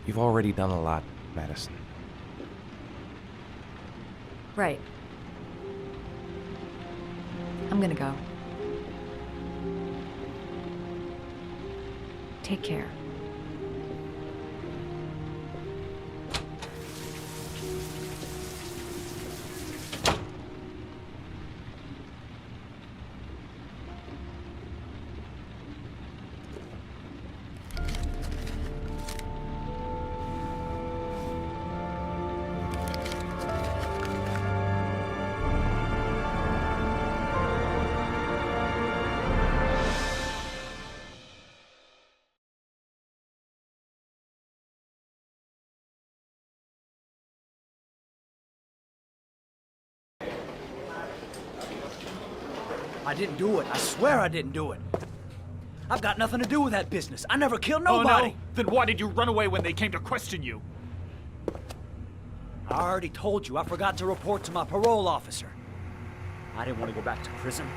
You've already done a lot, Madison. Right. I'm gonna go. Take care. I didn't do it. I swear I didn't do it. I've got nothing to do with that business. I never killed nobody. Oh, no? Then why did you run away when they came to question you? I already told you I forgot to report to my parole officer. I didn't want to go back to prison.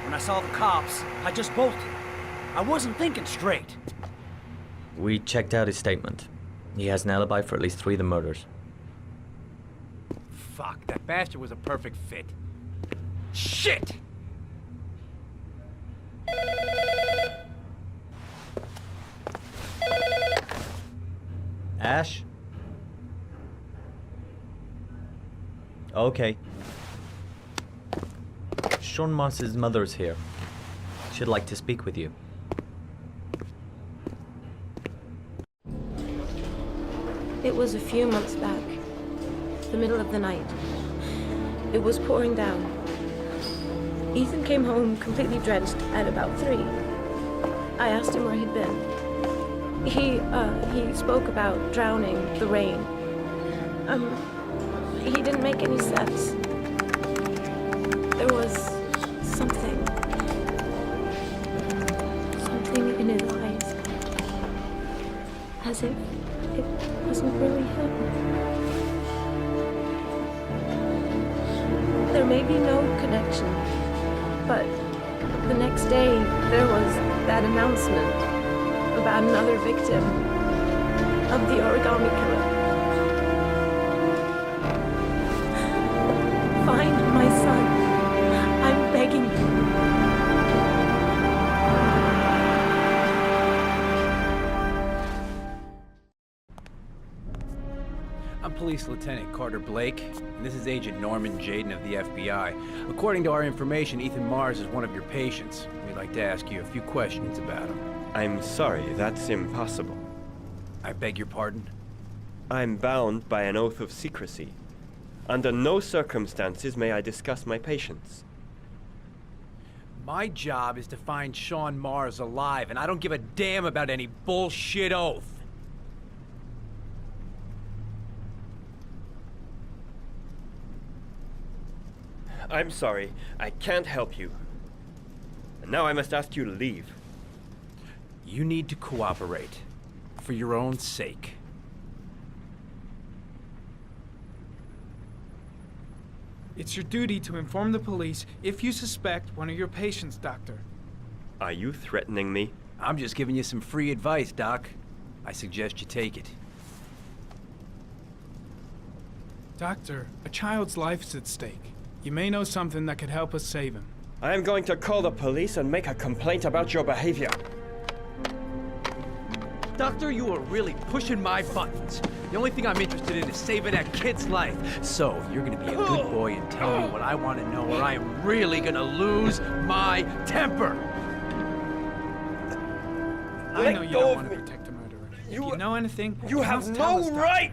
When I saw the cops, I just bolted. I wasn't thinking straight. We checked out his statement. He has an alibi for at least 3 of the murders. Fuck, that bastard was a perfect fit. Shit! Ash? Okay. Sean Mars's mother's here. She'd like to speak with you. It was a few months back, the middle of the night. It was pouring down. Ethan came home completely drenched at about 3. I asked him where he'd been. He spoke about drowning, the rain. He didn't make any sense. There was something in his eyes. As if it wasn't really him. There may be no connection, but the next day there was that announcement about another victim of the origami killer. Find my son. I'm begging you. I'm Police Lieutenant Carter Blake, and this is Agent Norman Jaden of the FBI. According to our information, Ethan Mars is one of your patients. We'd like to ask you a few questions about him. I'm sorry, that's impossible. I beg your pardon? I'm bound by an oath of secrecy. Under no circumstances may I discuss my patients. My job is to find Sean Mars alive, and I don't give a damn about any bullshit oath. I'm sorry, I can't help you. And now I must ask you to leave. You need to cooperate, for your own sake. It's your duty to inform the police if you suspect one of your patients, Doctor. Are you threatening me? I'm just giving you some free advice, Doc. I suggest you take it. Doctor, a child's life's at stake. You may know something that could help us save him. I am going to call the police and make a complaint about your behavior. Doctor, you are really pushing my buttons. The only thing I'm interested in is saving that kid's life. So, you're gonna be a good boy and tell me what I want to know, or I am really gonna lose my temper. I know you don't want to protect a murderer. If you know anything, You have must tell us, no Doctor. right!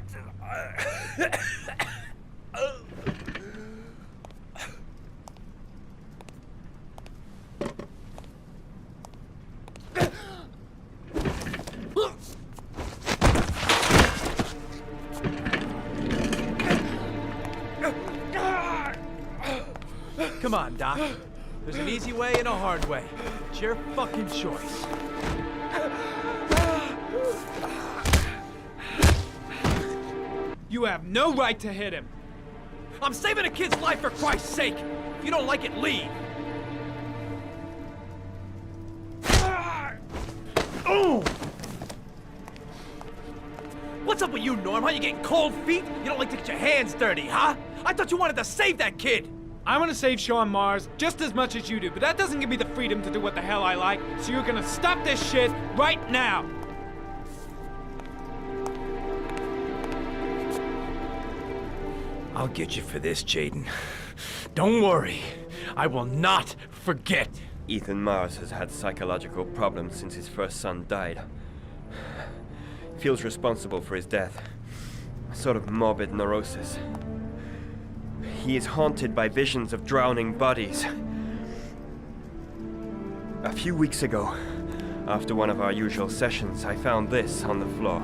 Come on, Doc. There's an easy way and a hard way. It's your fucking choice. You have no right to hit him. I'm saving a kid's life for Christ's sake! If you don't like it, leave! What's up with you, Norm? Huh? You getting cold feet? You don't like to get your hands dirty, huh? I thought you wanted to save that kid! I want to save Sean Mars just as much as you do, but that doesn't give me the freedom to do what the hell I like, so you're gonna stop this shit right now! I'll get you for this, Jaden. Don't worry. I will not forget. Ethan Mars has had psychological problems since his first son died. Feels responsible for his death. A sort of morbid neurosis. He is haunted by visions of drowning bodies. A few weeks ago, after one of our usual sessions, I found this on the floor.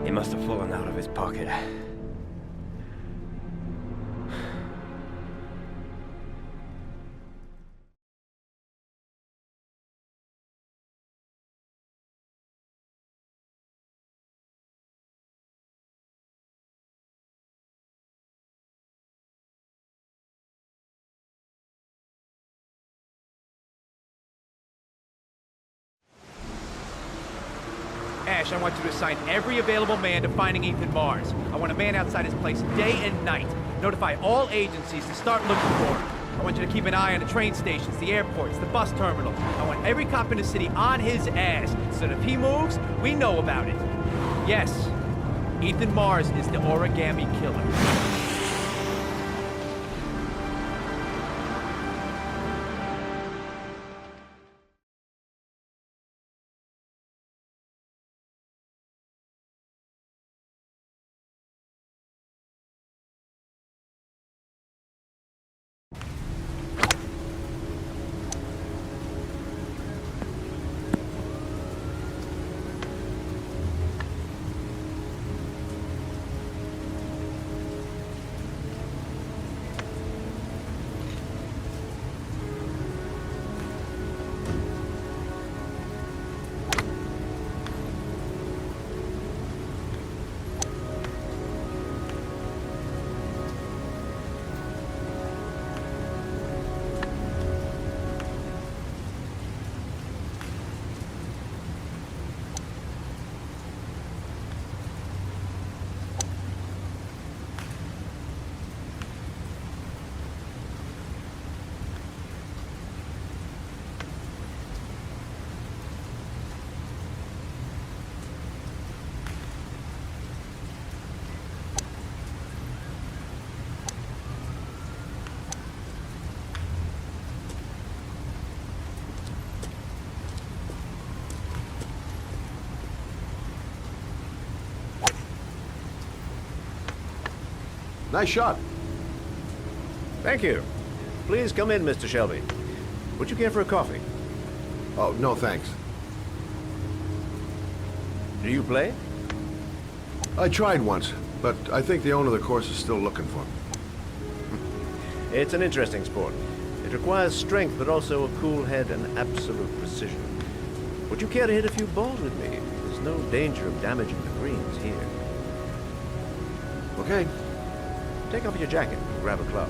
It must have fallen out of his pocket. Ash, I want you to assign every available man to finding Ethan Mars. I want a man outside his place day and night. Notify all agencies to start looking for him. I want you to keep an eye on the train stations, the airports, the bus terminals. I want every cop in the city on his ass, so that if he moves, we know about it. Yes, Ethan Mars is the origami killer. Nice shot. Thank you. Please come in, Mr. Shelby. Would you care for a coffee? Oh, no thanks. Do you play? I tried once, but I think the owner of the course is still looking for me. It's an interesting sport. It requires strength, but also a cool head and absolute precision. Would you care to hit a few balls with me? There's no danger of damaging the greens here. Okay. Take off your jacket and grab a club.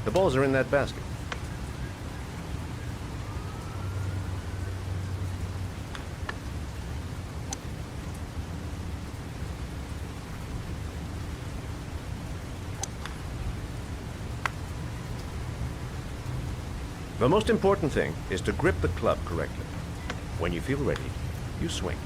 The balls are in that basket. The most important thing is to grip the club correctly. When you feel ready, you swing.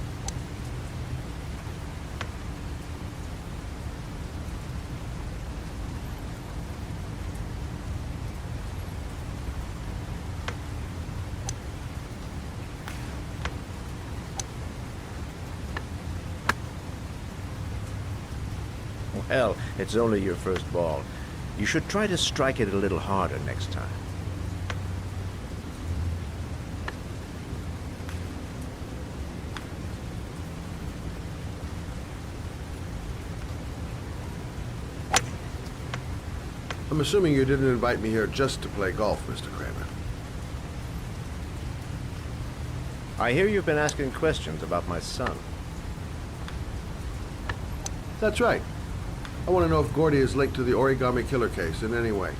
Well, it's only your first ball. You should try to strike it a little harder next time. I'm assuming you didn't invite me here just to play golf, Mr. Kramer. I hear you've been asking questions about my son. That's right. I want to know if Gordy is linked to the Origami Killer case in any way.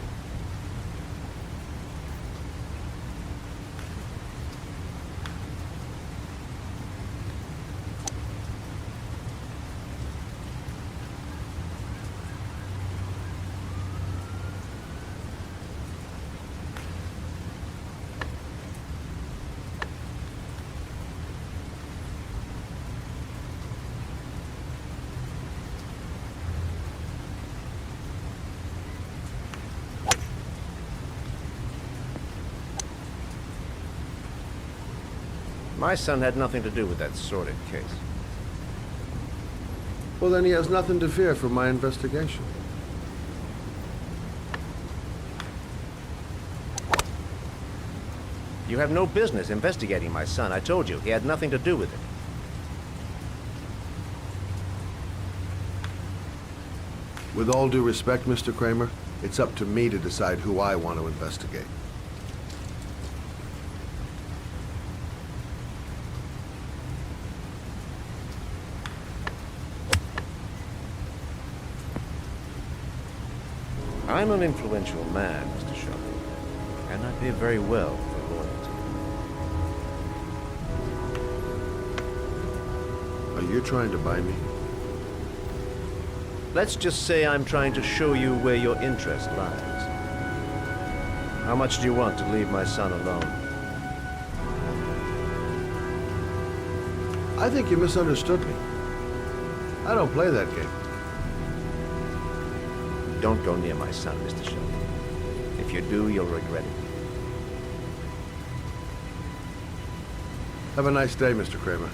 My son had nothing to do with that sordid case. Well, then he has nothing to fear from my investigation. You have no business investigating my son. I told you, he had nothing to do with it. With all due respect, Mr. Kramer, it's up to me to decide who I want to investigate. I'm an influential man, Mr. Shelby, and I pay very well for loyalty. Are you trying to buy me? Let's just say I'm trying to show you where your interest lies. How much do you want to leave my son alone? I think you misunderstood me. I don't play that game. Don't go near my son, Mr. Shelby. If you do, you'll regret it. Have a nice day, Mr. Kramer.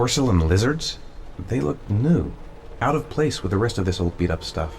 Porcelain lizards? They look new. Out of place with the rest of this old beat-up stuff.